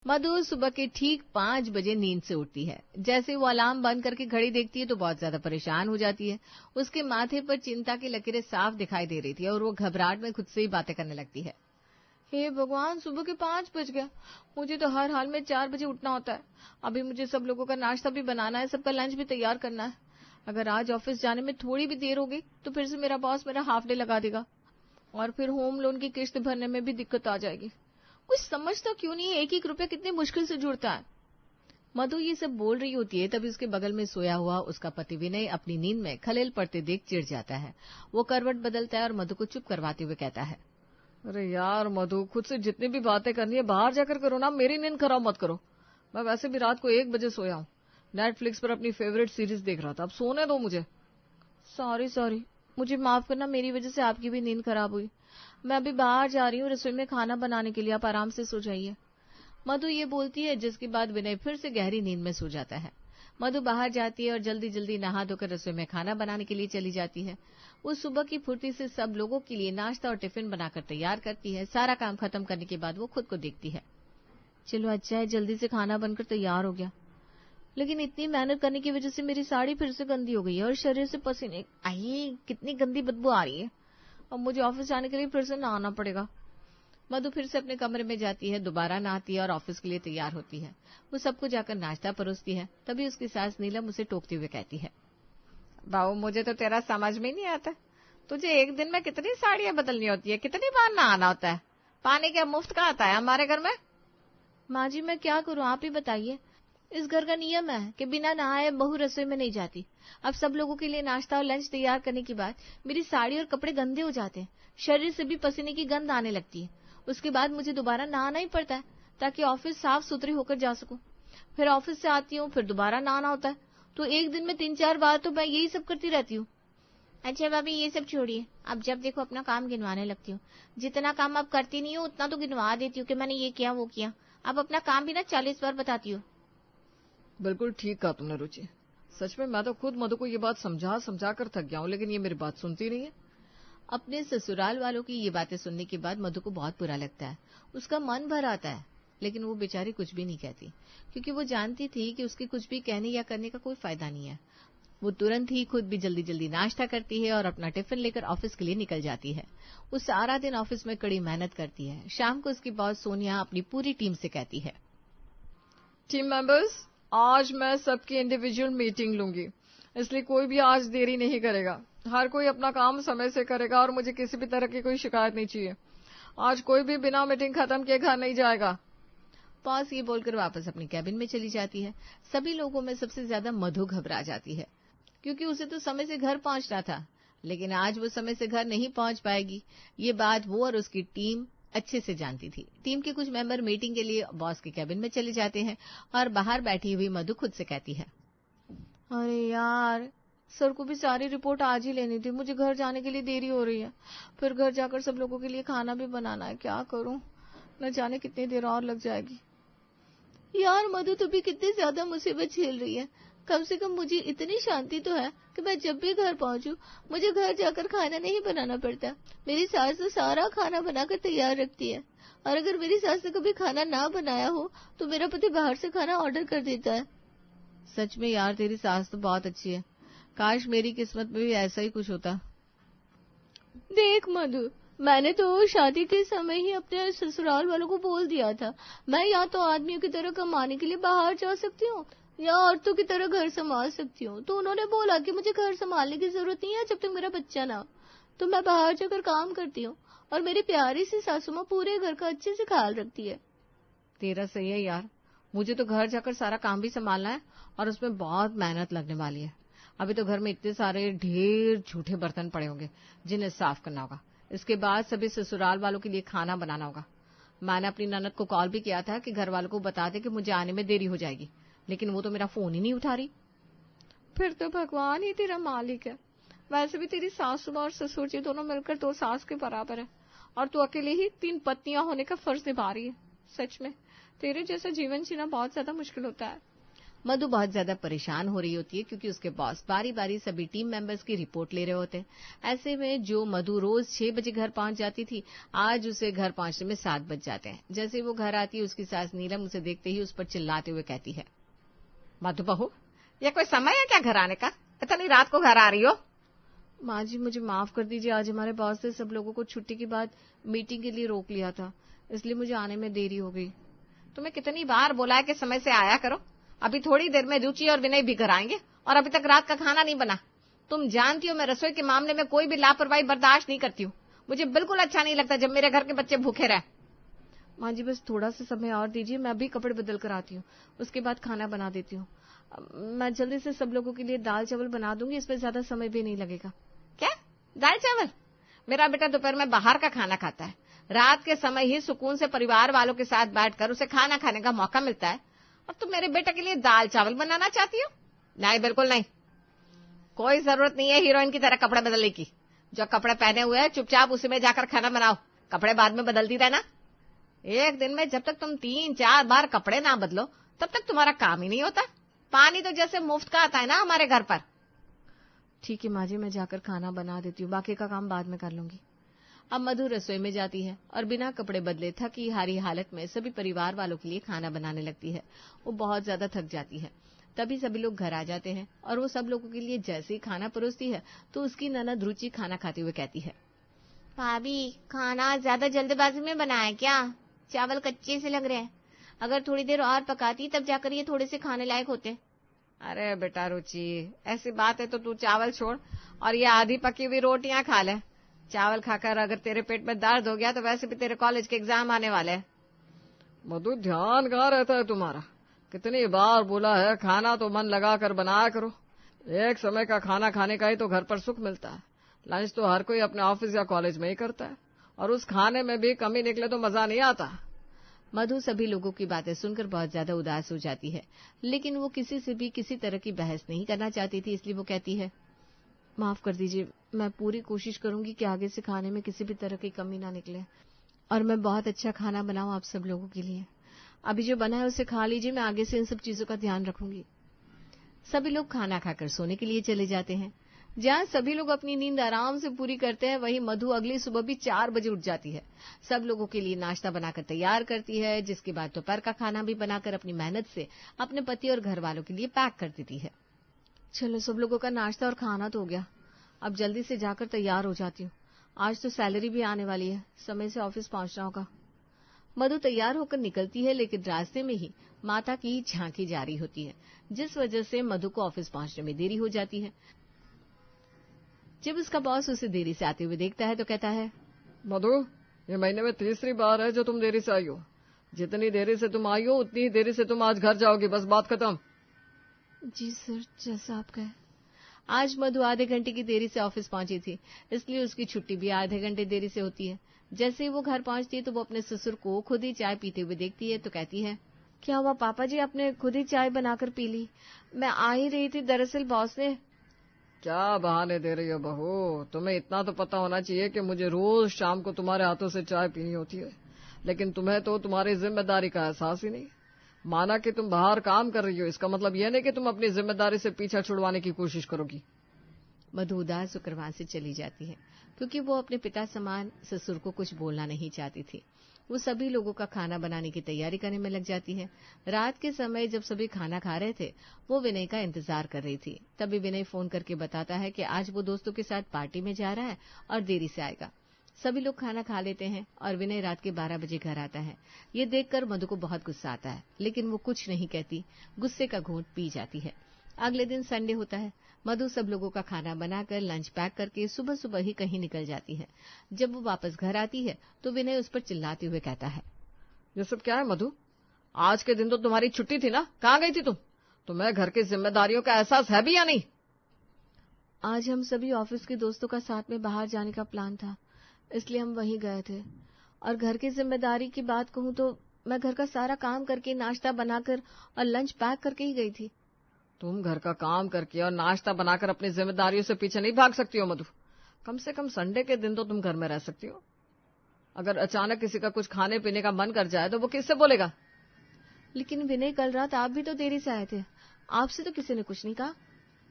मधु सुबह के ठीक 5 बजे नींद से उठती है। जैसे वो अलार्म बंद करके घड़ी देखती है तो बहुत ज्यादा परेशान हो जाती है। उसके माथे पर चिंता की लकीरें साफ दिखाई दे रही थी और वो घबराहट में खुद से ही बातें करने लगती है। हे भगवान, सुबह के 5 बज गया। मुझे तो हर हाल में 4 बजे उठना होता है। अभी मुझे सब लोगों का नाश्ता भी बनाना है, सबका लंच भी तैयार करना है। अगर आज ऑफिस जाने में थोड़ी भी देर होगी तो फिर से मेरा बॉस मेरा हाफ डे लगा देगा और फिर होम लोन की किस्त भरने में भी दिक्कत आ जाएगी। कुछ समझता क्यों नहीं है, 1-1 रुपया कितनी मुश्किल से जुड़ता है। मधु ये सब बोल रही होती है तभी उसके बगल में सोया हुआ उसका पति विनय अपनी नींद में खलेल पड़ते देख चिढ़ जाता है। वो करवट बदलता है और मधु को चुप करवाते हुए कहता है, अरे यार मधु, खुद से जितनी भी बातें करनी है बाहर जाकर करो ना, मेरी नींद खराब मत करो। मैं वैसे भी रात को 1 बजे सोया हूँ। नेटफ्लिक्स पर अपनी फेवरेट सीरीज देख रहा था, अब सोने दो मुझे। सॉरी, मुझे माफ करना, मेरी वजह से आपकी भी नींद खराब हुई। मैं अभी बाहर जा रही हूँ रसोई में खाना बनाने के लिए, आप आराम से सो जाइए। मधु ये बोलती है जिसके बाद विनय फिर से गहरी नींद में सो जाता है। मधु बाहर जाती है और जल्दी जल्दी नहा धोकर रसोई में खाना बनाने के लिए चली जाती है। वो सुबह की फुर्ती से सब लोगों के लिए नाश्ता और टिफिन बनाकर तैयार करती है। सारा काम खत्म करने के बाद वो खुद को देखती है। चलो अच्छा है, जल्दी से खाना बनकर तैयार हो गया, लेकिन इतनी मेहनत करने की वजह से मेरी साड़ी फिर से गंदी हो गई है और शरीर से पसीने, आई कितनी गंदी बदबू आ रही है। अब मुझे ऑफिस जाने के लिए फिर से नहाना पड़ेगा। मधु फिर से अपने कमरे में जाती है, दोबारा नहाती है और ऑफिस के लिए तैयार होती है। वो सबको जाकर नाश्ता परोसती है। तभी उसकी सास नीलम उसे टोकते हुए कहती है, बाबू मुझे तो तेरा समझ में नहीं आता, तुझे एक दिन में कितनी साड़ियां बदलनी होती है, कितनी बार नहाना होता है, पानी क्या मुफ्त का आता है हमारे घर में। माँ जी मैं क्या करूँ, आप ही बताइए। इस घर का नियम है कि बिना नहाए बहू रसोई में नहीं जाती। अब सब लोगों के लिए नाश्ता और लंच तैयार करने के बाद मेरी साड़ी और कपड़े गंदे हो जाते हैं, शरीर से भी पसीने की गंध आने लगती है। उसके बाद मुझे दोबारा नहाना ही पड़ता है ताकि ऑफिस साफ सुथरी होकर जा सकूं। फिर ऑफिस से आती हूँ, फिर दोबारा नहाना होता है, तो एक दिन में 3-4 बार तो मैं यही सब करती रहती हूँ। अच्छा भाभी ये सब छोड़िए, अब जब देखो अपना काम गिनवाने लगती हूँ। जितना काम आप करती नहीं हो उतना तो गिनवा देती हूँ कि मैंने ये किया वो किया। अब अपना काम भी ना 40 बार बताती हूँ। बिल्कुल ठीक कहा तुमने रुचि। सच में मैं तो खुद मधु को ये बात समझा समझा कर थक गया हूँ, लेकिन ये मेरी बात सुनती नहीं है। अपने ससुराल वालों की ये बातें सुनने के बाद मधु को बहुत बुरा लगता है। उसका मन भर आता है, लेकिन वो बेचारी कुछ भी नहीं कहती, क्योंकि वो जानती थी कि उसके कुछ भी कहने या करने का कोई फायदा नहीं है। वो तुरंत ही खुद भी जल्दी जल्दी नाश्ता करती है और अपना टिफिन लेकर ऑफिस के लिए निकल जाती है। वो सारा दिन ऑफिस में कड़ी मेहनत करती है। शाम को उसकी बॉस सोनिया अपनी पूरी टीम से कहती है, टीम मेंबर्स, आज मैं सबकी इंडिविजुअल मीटिंग लूंगी, इसलिए कोई भी आज देरी नहीं करेगा। हर कोई अपना काम समय से करेगा और मुझे किसी भी तरह की कोई शिकायत नहीं चाहिए। आज कोई भी बिना मीटिंग खत्म किए घर नहीं जाएगा। बॉस ये बोलकर वापस अपनी कैबिन में चली जाती है। सभी लोगों में सबसे ज्यादा मधु घबरा जाती है, क्योंकि उसे तो समय से घर पहुंचना था, लेकिन आज वो समय से घर नहीं पहुंच पाएगी। ये बात वो और उसकी टीम अच्छे से जानती थी। टीम के कुछ मेंबर मीटिंग के लिए बॉस के कैबिन में चले जाते हैं और बाहर बैठी हुई मधु खुद से कहती है, अरे यार, सर को भी सारी रिपोर्ट आज ही लेनी थी, मुझे घर जाने के लिए देरी हो रही है, फिर घर जाकर सब लोगों के लिए खाना भी बनाना है, क्या करूं, न जाने कितनी देर और लग जाएगी। यार मधु तो भी कितनी ज्यादा मुसीबत झेल रही है, कम से कम मुझे इतनी शांति तो है कि मैं जब भी घर पहुंचूं मुझे घर जाकर खाना नहीं बनाना पड़ता। मेरी सास तो सारा खाना बनाकर तैयार रखती है, और अगर मेरी सास ने कभी खाना ना बनाया हो तो मेरा पति बाहर से खाना ऑर्डर कर देता है। सच में यार, तेरी सास तो बहुत अच्छी है, काश मेरी किस्मत में भी ऐसा ही कुछ होता। देख मधु, मैंने तो शादी के समय ही अपने ससुराल वालों को बोल दिया था, मैं या तो आदमियों की तरह कमाने के लिए बाहर जा सकती हूँ या औरतों की तरह घर संभाल सकती हूँ। तो उन्होंने बोला कि मुझे घर संभालने की जरूरत नहीं है जब तक मेरा बच्चा ना हो, तो मैं बाहर जाकर काम करती हूँ और मेरी प्यारी सी सासू माँ पूरे घर का अच्छे से ख्याल रखती है। तेरा सही है यार, मुझे तो घर जाकर सारा काम भी संभालना है और उसमें बहुत मेहनत लगने वाली है। अभी तो घर में इतने सारे ढेर झूठे बर्तन पड़े होंगे जिन्हें साफ करना होगा। इसके बाद सभी ससुराल वालों के लिए खाना बनाना होगा। मैंने अपनी ननद को कॉल भी किया था कि घर वालों को बता दे कि मुझे आने में देरी हो जाएगी, लेकिन वो तो मेरा फोन ही नहीं उठा रही। फिर तो भगवान ही तेरा मालिक है। वैसे भी तेरी सासू और ससुर जी दोनों मिलकर 2 सास के बराबर है, और तू अकेले ही 3 पत्नियां होने का फर्ज निभा रही है। सच में तेरे जैसा जीवन जीना बहुत ज्यादा मुश्किल होता है। मधु बहुत ज्यादा परेशान हो रही होती है क्योंकि उसके बॉस बारी बारी सभी टीम मेंबर्स की रिपोर्ट ले रहे होते हैं। ऐसे में जो मधु रोज 6 बजे घर पहुंच जाती थी, आज उसे घर पहुंचने में 7 बज जाते हैं। जैसे वो घर आती है, उसकी सास नीलम उसे देखते ही उस पर चिल्लाते हुए कहती है, मधु बहू, ये कोई समय है क्या घर आने का? इतनी रात को घर आ रही हो? माँ जी, मुझे माफ कर दीजिए, आज हमारे बॉस ने सब लोगों को छुट्टी के बाद मीटिंग के लिए रोक लिया था, इसलिए मुझे आने में देरी हो गई। तुम्हें कितनी बार बोला है कि समय से आया करो। अभी थोड़ी देर में रुचि और विनय भी घर आएंगे और अभी तक रात का खाना नहीं बना। तुम जानती हो मैं रसोई के मामले में कोई भी लापरवाही बर्दाश्त नहीं करती हूँ। मुझे बिल्कुल अच्छा नहीं लगता जब मेरे घर के बच्चे भूखे रहे। माँ जी, बस थोड़ा सा समय और दीजिए, मैं अभी कपड़े बदल कर आती हूँ, उसके बाद खाना बना देती हूँ। मैं जल्दी से सब लोगों के लिए दाल चावल बना दूंगी, इसमें ज्यादा समय भी नहीं लगेगा। क्या दाल चावल? मेरा बेटा दोपहर में बाहर का खाना खाता है। रात के समय ही सुकून से परिवार वालों के साथ बैठकर उसे खाना खाने का मौका मिलता है, और तुम मेरे बेटे के लिए दाल चावल बनाना चाहती हो? नहीं, बिल्कुल नहीं। कोई जरूरत नहीं है हीरोइन की तरह कपड़े बदलने की। जो कपड़े पहने हुए हैं चुपचाप उसी में जाकर खाना बनाओ, कपड़े बाद में बदलती रहना। एक दिन में जब तक तुम 3-4 बार कपड़े ना बदलो तब तक तुम्हारा काम ही नहीं होता। पानी तो जैसे मुफ्त का आता है ना हमारे घर पर। ठीक है माँ जी, मैं जाकर खाना बना देती हूँ, बाकी का काम बाद में कर लूंगी। अब मधु रसोई में जाती है और बिना कपड़े बदले थकी हारी हालत में सभी परिवार वालों के लिए खाना बनाने लगती है। वो बहुत ज्यादा थक जाती है। तभी सभी लोग घर आ जाते हैं और वो सब लोगों के लिए जैसे ही खाना परोसती है तो उसकी ननद रुचि खाना खाते हुए कहती है, भाभी, खाना ज्यादा जल्दबाजी में बनाया क्या? चावल कच्चे से लग रहे हैं। अगर थोड़ी देर और पकाती तब जाकर ये थोड़े से खाने लायक होते। अरे बेटा रुचि, ऐसी बात है तो तू चावल छोड़ और ये आधी पकी हुई रोटियां खा ले। चावल खाकर अगर तेरे पेट में दर्द हो गया तो वैसे भी तेरे कॉलेज के एग्जाम आने वाले हैं। मधु, ध्यान कहाँ रहता है तुम्हारा? कितनी बार बोला है खाना तो मन लगा कर बनाया करो। एक समय का खाना खाने का ही तो घर पर सुख मिलता है। लंच तो हर कोई अपने ऑफिस या कॉलेज में ही करता है, और उस खाने में भी कमी निकले तो मजा नहीं आता। मधु सभी लोगों की बातें सुनकर बहुत ज्यादा उदास हो जाती है, लेकिन वो किसी से भी किसी तरह की बहस नहीं करना चाहती थी, इसलिए वो कहती है, माफ कर दीजिए, मैं पूरी कोशिश करूंगी कि आगे से खाने में किसी भी तरह की कमी ना निकले और मैं बहुत अच्छा खाना बनाऊं आप सब लोगों के लिए। अभी जो बना है उसे खा लीजिए, मैं आगे से इन सब चीजों का ध्यान रखूंगी। सभी लोग खाना खाकर सोने के लिए चले जाते हैं। जहां सभी लोग अपनी नींद आराम से पूरी करते हैं, वहीं मधु अगली सुबह भी 4 बजे उठ जाती है। सब लोगों के लिए नाश्ता बनाकर तैयार करती है, जिसके बाद दोपहर का खाना भी बनाकर अपनी मेहनत से अपने पति और घर वालों के लिए पैक कर देती है। चलो, सब लोगों का नाश्ता और खाना तो हो गया, अब जल्दी से जाकर तैयार हो जाती हूँ। आज तो सैलरी भी आने वाली है, समय से ऑफिस पहुंचना होगा। मधु तैयार होकर निकलती है, लेकिन रास्ते में ही माता की झांकी जारी होती है, जिस वजह से मधु को ऑफिस पहुंचने में देरी हो जाती है। जब उसका बॉस उसे देरी से आते हुए देखता है तो कहता है, मधु, ये महीने में तीसरी बार है जो तुम देरी से आई हो। जितनी देरी से तुम आई हो उतनी ही देरी से तुम आज घर जाओगी, बस बात खत्म। जी सर, जैसा आप कहें। आज मधु आधे घंटे की देरी से ऑफिस पहुंची थी, इसलिए उसकी छुट्टी भी आधे घंटे देरी से होती है। जैसे ही वो घर पहुंचती है तो वो अपने ससुर को खुद ही चाय पीते हुए देखती है तो कहती है, क्या हुआ पापा जी, आपने खुद ही चाय बनाकर पी ली? मैं आ ही रही थी, दरअसल बॉस ने। क्या बहाने दे रही हो बहू? तुम्हें इतना तो पता होना चाहिए कि मुझे रोज शाम को तुम्हारे हाथों से चाय पीनी होती है, लेकिन तुम्हें तो तुम्हारी जिम्मेदारी का एहसास ही नहीं। माना कि तुम बाहर काम कर रही हो, इसका मतलब यह नहीं कि तुम अपनी जिम्मेदारी से पीछा छुड़वाने की कोशिश करोगी। मधु उदास होकर वहां से चली जाती है, क्योंकि वो अपने पिता समान ससुर को कुछ बोलना नहीं चाहती थी। वो सभी लोगों का खाना बनाने की तैयारी करने में लग जाती है। रात के समय जब सभी खाना खा रहे थे, वो विनय का इंतजार कर रही थी। तभी विनय फोन करके बताता है कि आज वो दोस्तों के साथ पार्टी में जा रहा है और देरी से आएगा। सभी लोग खाना खा लेते हैं और विनय रात के 12 बजे घर आता है। ये देखकर मधु को बहुत गुस्सा आता है, लेकिन वो कुछ नहीं कहती, गुस्से का घूंट पी जाती है। अगले दिन संडे होता है। मधु सब लोगों का खाना बनाकर लंच पैक करके सुबह सुबह ही कहीं निकल जाती है। जब वो वापस घर आती है तो विनय उस पर चिल्लाते हुए कहता है, ये सब क्या है मधु? आज के दिन तो तुम्हारी छुट्टी थी ना, कहाँ गई थी तुम? तुम्हें घर की जिम्मेदारियों का एहसास है भी या नहीं? आज हम सभी ऑफिस के दोस्तों का साथ में बाहर जाने का प्लान था, इसलिए हम वहीं गए थे। और घर की जिम्मेदारी की बात कहूँ तो मैं घर का सारा काम करके, नाश्ता बनाकर और लंच पैक करके ही गई थी। तुम घर का काम करके और नाश्ता बनाकर अपनी जिम्मेदारियों से पीछे नहीं भाग सकती हो मधु? कम से कम संडे के दिन तो तुम घर में रह सकती हो। अगर अचानक किसी का कुछ खाने पीने का मन कर जाए तो वो किससे बोलेगा? लेकिन विनय, कल रात आप भी तो देरी से आए थे, आपसे तो किसी ने कुछ नहीं कहा।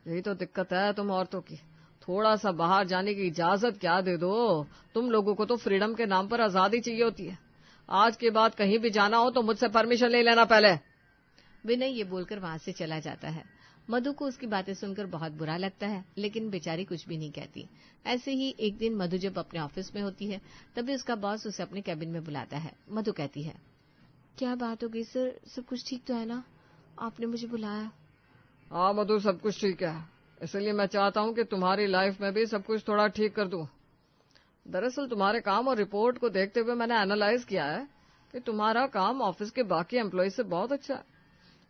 यही तो दिक्कत है तुम औरतों की। थोड़ा सा बाहर जाने की इजाजत क्या दे दो। तुम लोगों को तो फ्रीडम के नाम पर आजादी चाहिए होती है। आज के बाद कहीं भी जाना हो तो मुझसे परमिशन ले लेना पहले। विनय ये बोलकर वहां से चला जाता है। मधु को उसकी बातें सुनकर बहुत बुरा लगता है, लेकिन बेचारी कुछ भी नहीं कहती। ऐसे ही एक दिन मधु जब अपने ऑफिस में होती है, तभी उसका बॉस उसे अपने कैबिन में बुलाता है। मधु कहती है, क्या बात हो गई सर, सब कुछ ठीक तो है ना? आपने मुझे बुलाया। हाँ मधु, सब कुछ ठीक है। इसलिए मैं चाहता हूँ कि तुम्हारी लाइफ में भी सब कुछ थोड़ा ठीक कर दूं। दरअसल तुम्हारे काम और रिपोर्ट को देखते हुए मैंने एनालाइज किया है कि तुम्हारा काम ऑफिस के बाकी एम्प्लॉय से बहुत अच्छा है।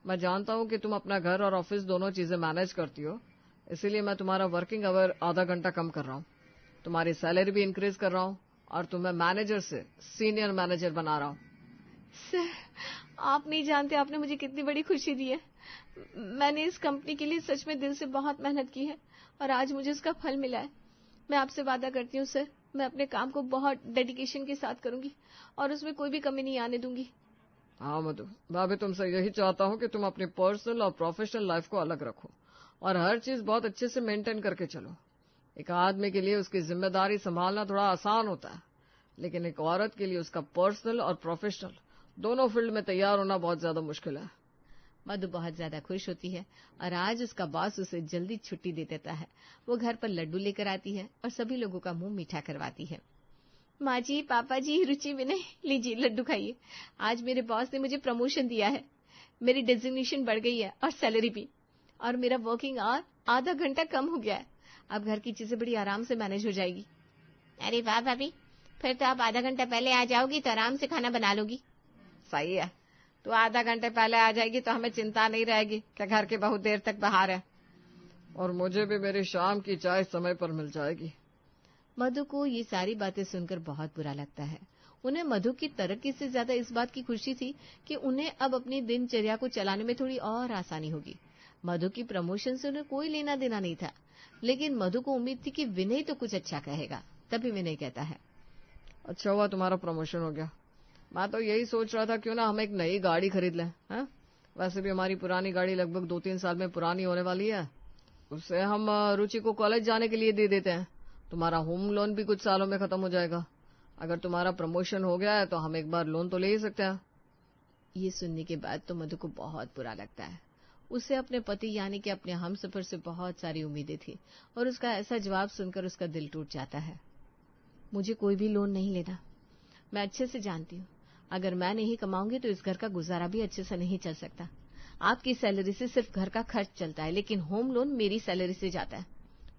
मैं जानता हूँ कि तुम अपना घर और ऑफिस दोनों चीजें मैनेज करती हो, इसीलिए मैं तुम्हारा वर्किंग आवर आधा घंटा कम कर रहा हूँ। तुम्हारी सैलरी भी इंक्रीज कर रहा हूँ और तुम्हें मैनेजर से सीनियर मैनेजर बना रहा हूँ। सर, आप नहीं जानते आपने मुझे कितनी बड़ी खुशी दी है। मैंने इस कंपनी के लिए सच में दिल से बहुत मेहनत की है और आज मुझे उसका फल मिला है। मैं आपसे वादा करती हूँ सर, मैं अपने काम को बहुत डेडिकेशन के साथ करूंगी और उसमें कोई भी कमी नहीं आने दूंगी। हाँ मधु, मैं भी तुमसे यही चाहता हूँ कि तुम अपनी पर्सनल और प्रोफेशनल लाइफ को अलग रखो और हर चीज बहुत अच्छे से मेंटेन करके चलो। एक आदमी के लिए उसकी जिम्मेदारी संभालना थोड़ा आसान होता है, लेकिन एक औरत के लिए उसका पर्सनल और प्रोफेशनल दोनों फील्ड में तैयार होना बहुत ज्यादा मुश्किल है। मधु बहुत ज्यादा खुश होती है और आज उसका बॉस उसे जल्दी छुट्टी दे देता है। वो घर पर लड्डू लेकर आती है और सभी लोगों का मुंह मीठा करवाती है। माँ जी, पापा जी, रुचि, विनय, लीजिए लड्डू खाइए। आज मेरे बॉस ने मुझे प्रमोशन दिया है, मेरी डेजिग्नेशन बढ़ गई है और सैलरी भी, और मेरा वर्किंग आवर आधा घंटा कम हो गया है। अब घर की चीजें बड़ी आराम से मैनेज हो जाएगी। अरे वाह भाभी, फिर तो आप आधा घंटा पहले आ जाओगी तो आराम से खाना बना लोगी। सही है, तू आधा घंटे पहले आ जाएगी तो हमें चिंता नहीं रहेगी कि घर की बहुत देर तक बाहर है। और मुझे भी मेरी शाम की चाय समय पर मिल जाएगी। मधु को ये सारी बातें सुनकर बहुत बुरा लगता है। उन्हें मधु की तरक्की से ज्यादा इस बात की खुशी थी कि उन्हें अब अपनी दिनचर्या को चलाने में थोड़ी और आसानी होगी। मधु की प्रमोशन से उन्हें कोई लेना देना नहीं था, लेकिन मधु को उम्मीद थी कि विनय तो कुछ अच्छा कहेगा। तभी विनय कहता है, अच्छा हुआ तुम्हारा प्रमोशन हो गया। मैं तो यही सोच रहा था क्यों ना हम एक नई गाड़ी खरीद लें। हाँ? वैसे भी हमारी पुरानी गाड़ी लगभग 2-3 साल में पुरानी होने वाली है। उससे हम रुचि को कॉलेज जाने के लिए दे देते हैं। तुम्हारा होम लोन भी कुछ सालों में खत्म हो जाएगा। अगर तुम्हारा प्रमोशन हो गया है तो हम एक बार लोन तो ले ही सकते हैं। ये सुनने के बाद तो मधु को बहुत बुरा लगता है। उसे अपने पति यानी कि अपने हमसफर से बहुत सारी उम्मीदें थी और उसका ऐसा जवाब सुनकर उसका दिल टूट जाता है। मुझे कोई भी लोन नहीं लेना। मैं अच्छे से जानती हूँ, अगर मैं नहीं कमाऊंगी तो इस घर का गुजारा भी अच्छे से नहीं चल सकता। आपकी सैलरी से सिर्फ घर का खर्च चलता है, लेकिन होम लोन मेरी सैलरी से जाता है,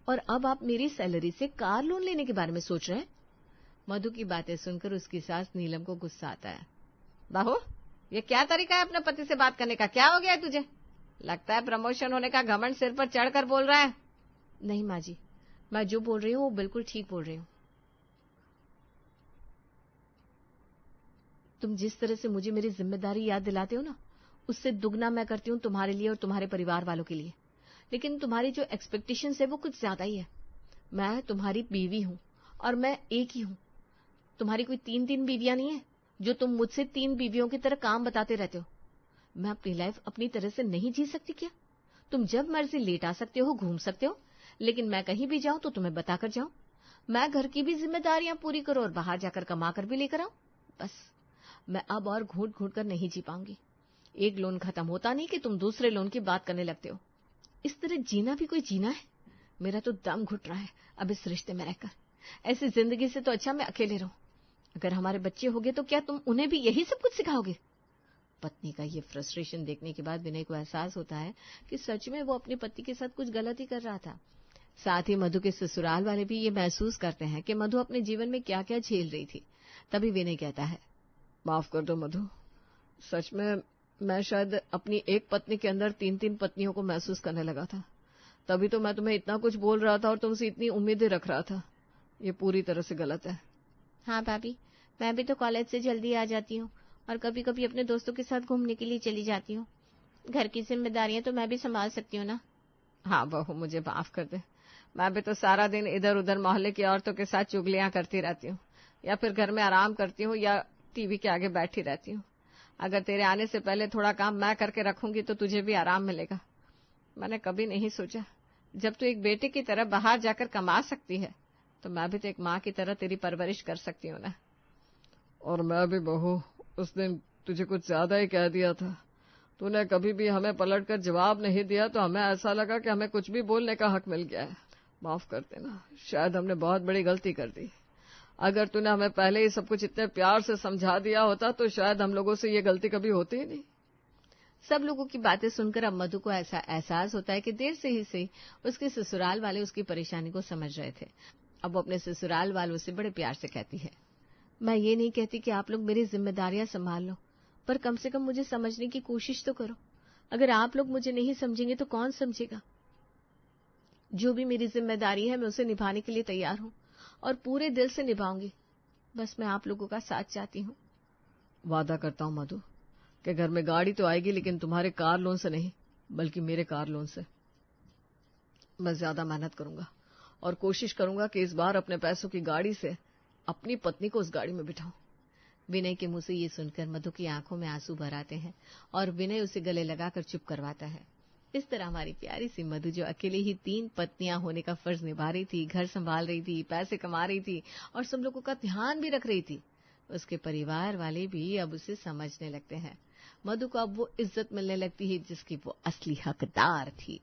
और अब आप मेरी सैलरी से कार लोन लेने के बारे में सोच रहे हैं। मधु की बातें सुनकर उसकी सास नीलम को गुस्सा आता है। बहू, ये क्या तरीका है अपने पति से बात करने का? क्या हो गया है तुझे? लगता है प्रमोशन होने का घमंड सिर पर चढ़कर बोल रहा है। नहीं माँ जी, मैं जो बोल रही हूँ वो बिल्कुल ठीक बोल रही हूँ। तुम जिस तरह से मुझे मेरी जिम्मेदारी याद दिलाते हो ना, उससे दुगना मैं करती हूँ तुम्हारे लिए और तुम्हारे परिवार वालों के लिए। लेकिन तुम्हारी जो एक्सपेक्टेशंस है वो कुछ ज्यादा ही है। मैं तुम्हारी बीवी हूँ और मैं एक ही हूँ। तुम्हारी कोई 3 बीवियां नहीं है जो तुम मुझसे 3 बीवियों की तरह काम बताते रहते हो। मैं अपनी लाइफ अपनी तरह से नहीं जी सकती क्या? तुम जब मर्जी लेट आ सकते हो, घूम सकते हो, लेकिन मैं कहीं भी जाऊं तो तुम्हें बताकर जाऊं। मैं घर की भी जिम्मेदारियां पूरी करूं और बाहर जाकर कमा कर भी लेकर आऊं। बस मैं अब और घूट घूट कर नहीं जी पाऊंगी। एक लोन खत्म होता नहीं कि तुम दूसरे लोन की बात करने लगते हो। इस तरह जीना भी कोई जीना है? मेरा तो दम घुट रहा है अब इस रिश्ते में रहकर। ऐसी जिंदगी से तो अच्छा मैं अकेले रहूं। अगर हमारे बच्चे होंगे तो क्या तुम उन्हें भी यही सब कुछ सिखाओगे? पत्नी का ये फ्रस्ट्रेशन देखने के बाद विनय को एहसास होता है कि सच में वो अपने पति के साथ कुछ गलत ही कर रहा था। साथ ही मधु के ससुराल वाले भी ये महसूस करते हैं कि मधु अपने जीवन में क्या क्या झेल रही थी। तभी विनय कहता है, माफ कर दो मधु, सच में मैं शायद अपनी एक पत्नी के अंदर 3 पत्नियों को महसूस करने लगा था। तभी तो मैं तुम्हें इतना कुछ बोल रहा था और तुमसे इतनी उम्मीदें रख रहा था। ये पूरी तरह से गलत है। हाँ भाभी, मैं भी तो कॉलेज से जल्दी आ जाती हूँ और कभी कभी अपने दोस्तों के साथ घूमने के लिए चली जाती हूँ। घर की जिम्मेदारियां तो मैं भी संभाल सकती हूँ ना। हाँ बहू, मुझे माफ कर दे। मैं भी तो सारा दिन इधर उधर मोहल्ले की औरतों के साथ चुगलियां करती रहती हूँ, या फिर घर में आराम करती हूँ या टीवी के आगे बैठी रहती हूँ। अगर तेरे आने से पहले थोड़ा काम मैं करके रखूंगी तो तुझे भी आराम मिलेगा। मैंने कभी नहीं सोचा, जब तू एक बेटे की तरह बाहर जाकर कमा सकती है तो मैं भी तो एक माँ की तरह तेरी परवरिश कर सकती हूँ ना। और मैं भी बहू, उस दिन तुझे कुछ ज्यादा ही कह दिया था। तूने कभी भी हमें पलटकर जवाब नहीं दिया तो हमें ऐसा लगा कि हमें कुछ भी बोलने का हक मिल गया है। माफ कर देना, शायद हमने बहुत बड़ी गलती कर दी। अगर तूने हमें पहले ही सब कुछ इतने प्यार से समझा दिया होता तो शायद हम लोगों से ये गलती कभी होती ही नहीं। सब लोगों की बातें सुनकर अब मधु को ऐसा एहसास होता है कि देर से ही सही उसके ससुराल वाले उसकी परेशानी को समझ रहे थे। अब वो अपने ससुराल वालों से बड़े प्यार से कहती है, मैं ये नहीं कहती कि आप लोग मेरी जिम्मेदारियां संभाल लो, पर कम से कम मुझे समझने की कोशिश तो करो। अगर आप लोग मुझे नहीं समझेंगे तो कौन समझेगा। जो भी मेरी जिम्मेदारी है मैं उसे निभाने के लिए तैयार हूं और पूरे दिल से निभाऊंगी। बस मैं आप लोगों का साथ चाहती हूँ। वादा करता हूँ मधु कि घर में गाड़ी तो आएगी, लेकिन तुम्हारे कार लोन से नहीं, बल्कि मेरे कार लोन से। मैं ज्यादा मेहनत करूंगा और कोशिश करूंगा कि इस बार अपने पैसों की गाड़ी से अपनी पत्नी को उस गाड़ी में बिठाऊं। विनय के मुंह से ये सुनकर मधु की आंखों में आंसू भर आते हैं और विनय उसे गले लगाकर चुप करवाता है। इस तरह हमारी प्यारी सी मधु, जो अकेले ही 3 पत्नियां होने का फर्ज निभा रही थी, घर संभाल रही थी, पैसे कमा रही थी और सब लोगों का ध्यान भी रख रही थी, उसके परिवार वाले भी अब उसे समझने लगते हैं। मधु को अब वो इज्जत मिलने लगती है जिसकी वो असली हकदार थी।